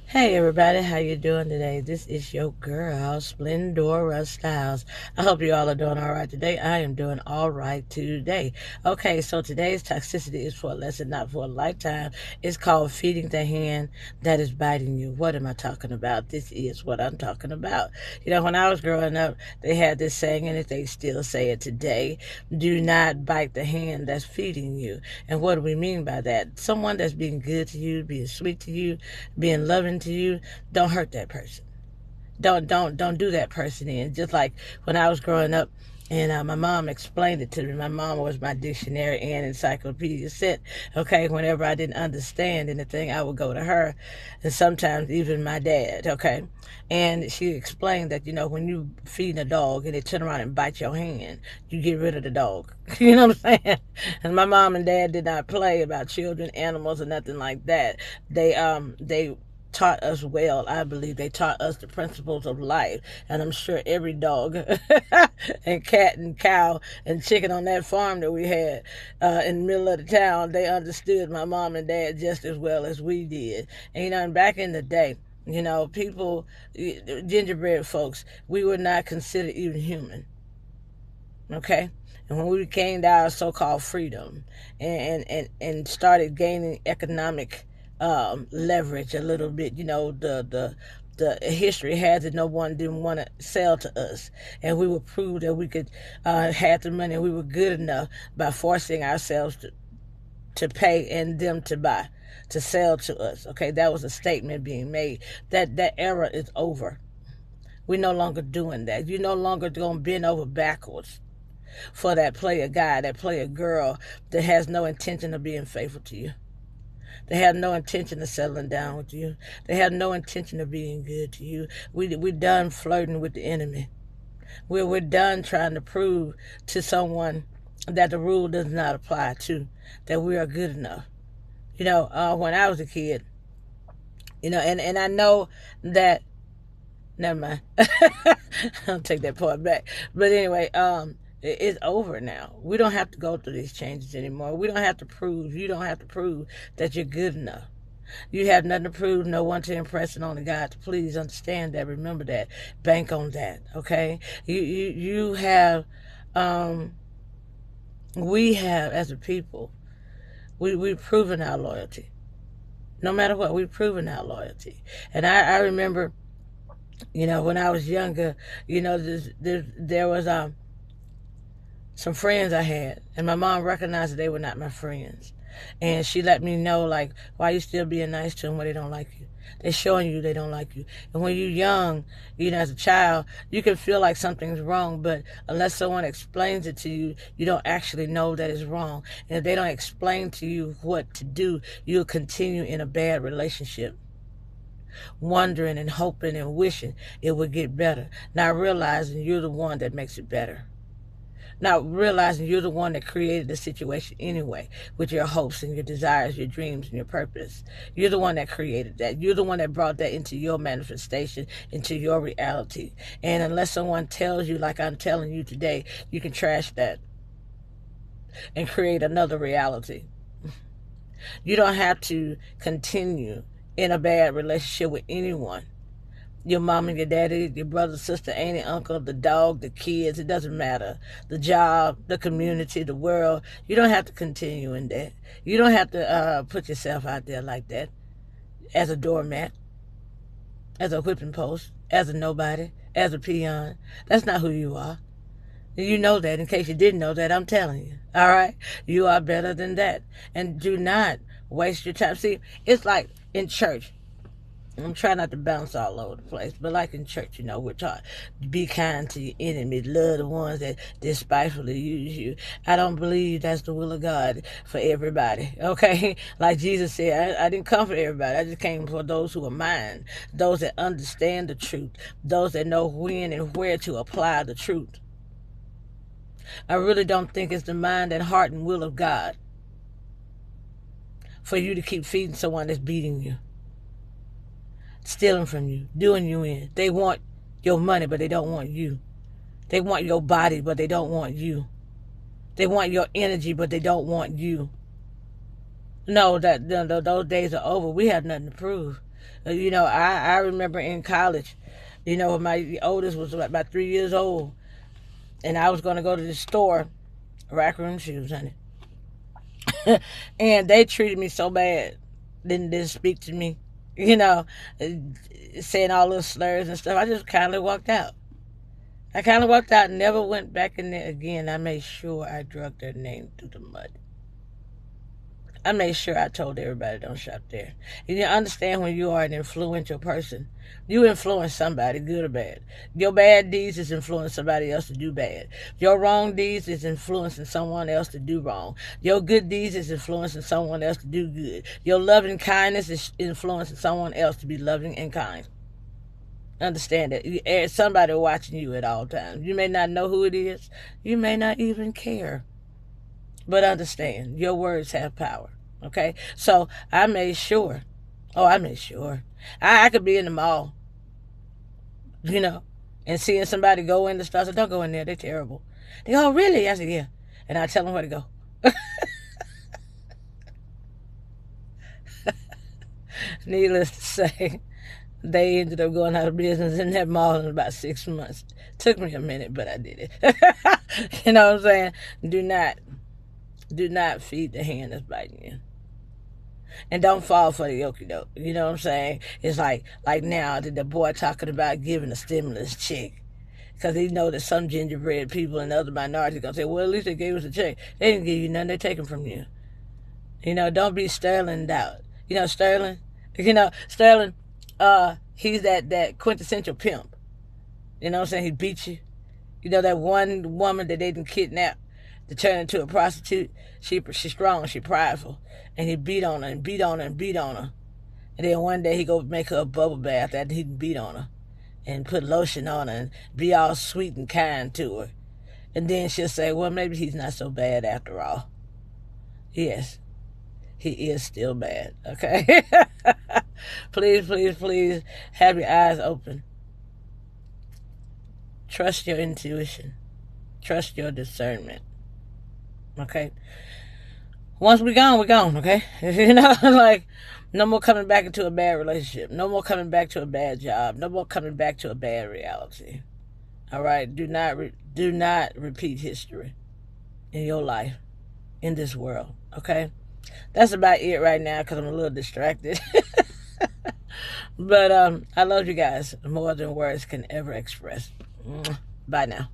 Hey everybody, how you doing today? This is your girl, Splendora Styles. I hope you all are doing all right today. I am doing all right today. Okay, so today's toxicity is for a lesson, not for a lifetime. It's called feeding the hand that is biting you. What am I talking about? This is what I'm talking about. When I was growing up, they had this saying, and they still say it today: do not bite the hand that's feeding you. And what do we mean by that? Someone that's being good to you, being sweet to you, being loving to you, don't hurt that person. Don't do that person in. Just like when I was growing up, and my mom explained it to me. My mom was my dictionary and encyclopedia set. Okay, whenever I didn't understand anything, I would go to her, and sometimes even my dad. Okay, and she explained that when you feed a dog and they turn around and bite your hand, you get rid of the dog. You know what I'm saying? And my mom and dad did not play about children, animals, or nothing like that. They taught us well. I believe they taught us the principles of life. And I'm sure every dog and cat and cow and chicken on that farm that we had in the middle of the town, they understood my mom and dad just as well as we did. And back in the day, people, gingerbread folks, we were not considered even human. Okay? And when we gained our so-called freedom and started gaining economic leverage a little bit, the history has it no one didn't want to sell to us, and we would prove that we could have the money and we were good enough by forcing ourselves to pay and them to buy, to sell to us. Okay, that was a statement being made. That era is over. We're no longer doing that. You're no longer going to bend over backwards for that player guy, that player girl that has no intention of being faithful to you. They have no intention of settling down with you. They have no intention of being good to you. We're done flirting with the enemy. We're done trying to prove to someone that the rule does not apply to, that we are good enough. When I was a kid, and I know that, never mind. I'll take that part back. But anyway, it's over now. We don't have to go through these changes anymore. We don't have to prove. You don't have to prove that you're good enough. You have nothing to prove, no one to impress, and only God to please. Understand that. Remember that. Bank on that. Okay. You have. We have, as a people, we've proven our loyalty. No matter what, we've proven our loyalty. And I remember, when I was younger, there was some friends I had, and my mom recognized that they were not my friends. And she let me know, like, why you still being nice to them when they don't like you? They're showing you they don't like you. And when you're young, as a child, you can feel like something's wrong, but unless someone explains it to you, you don't actually know that it's wrong. And if they don't explain to you what to do, you'll continue in a bad relationship, wondering and hoping and wishing it would get better, not realizing you're the one that makes it better. Not realizing you're the one that created the situation anyway, with your hopes and your desires, your dreams and your purpose. You're the one that created that. You're the one that brought that into your manifestation, into your reality. And unless someone tells you, like I'm telling you today, you can trash that and create another reality. You don't have to continue in a bad relationship with anyone. Your mom and your daddy, your brother, sister, auntie, uncle, the dog, the kids, it doesn't matter. The job, the community, the world. You don't have to continue in that. You don't have to put yourself out there like that as a doormat, as a whipping post, as a nobody, as a peon. That's not who you are. You know that. In case you didn't know that, I'm telling you. All right? You are better than that. And do not waste your time. See, it's like in church. I'm trying not to bounce all over the place, but like in church, we're taught be kind to your enemies, love the ones that despitefully use you. I don't believe that's the will of God for everybody, okay? Like Jesus said, I didn't come for everybody. I just came for those who are mine, those that understand the truth, those that know when and where to apply the truth. I really don't think it's the mind and heart and will of God for you to keep feeding someone that's beating you, stealing from you, doing you in. They want your money, but they don't want you. They want your body, but they don't want you. They want your energy, but they don't want you. No, those days are over. We have nothing to prove. I remember in college, my oldest was about 3 years old, and I was going to go to the store, rack room shoes, honey. And they treated me so bad, didn't speak to me, you know, uh, saying all those slurs and stuff. I just kind of walked out. I kind of walked out and never went back in there again. I made sure I drug their name through the mud. I made sure I told everybody don't shop there. You understand when you are an influential person, you influence somebody, good or bad. Your bad deeds is influencing somebody else to do bad. Your wrong deeds is influencing someone else to do wrong. Your good deeds is influencing someone else to do good. Your loving kindness is influencing someone else to be loving and kind. Understand that there's somebody watching you at all times. You may not know who it is. You may not even care. But understand, your words have power. Okay? So I made sure. Oh, I made sure. I could be in the mall, you know, and seeing somebody go in the store. I said, don't go in there. They're terrible. They go, oh, really? I said, yeah. And I tell them where to go. Needless to say, they ended up going out of business in that mall in about 6 months. Took me a minute, but I did it. You know what I'm saying? Do not feed the hand that's biting you. And don't fall for the okie doke. You know what I'm saying? It's like now the boy talking about giving a stimulus check. Because he know that some gingerbread people and other minorities going to say, well, at least they gave us a check. They didn't give you nothing. They taken from you. Don't be Sterling out. Sterling? Sterling, he's that quintessential pimp. You know what I'm saying? He beat you. That one woman that they didn't kidnap to turn into a prostitute. She's strong, she prideful. And he beat on her and beat on her and beat on her. And then one day he go make her a bubble bath after he beat on her. And put lotion on her and be all sweet and kind to her. And then she'll say, well, maybe he's not so bad after all. Yes, he is still bad, okay? Please, please, please have your eyes open. Trust your intuition. Trust your discernment. Okay? Once we're gone, okay? Like, no more coming back into a bad relationship. No more coming back to a bad job. No more coming back to a bad reality. All right? Do not repeat history in your life, in this world, okay? That's about it right now because I'm a little distracted. But I love you guys more than words can ever express. Bye now.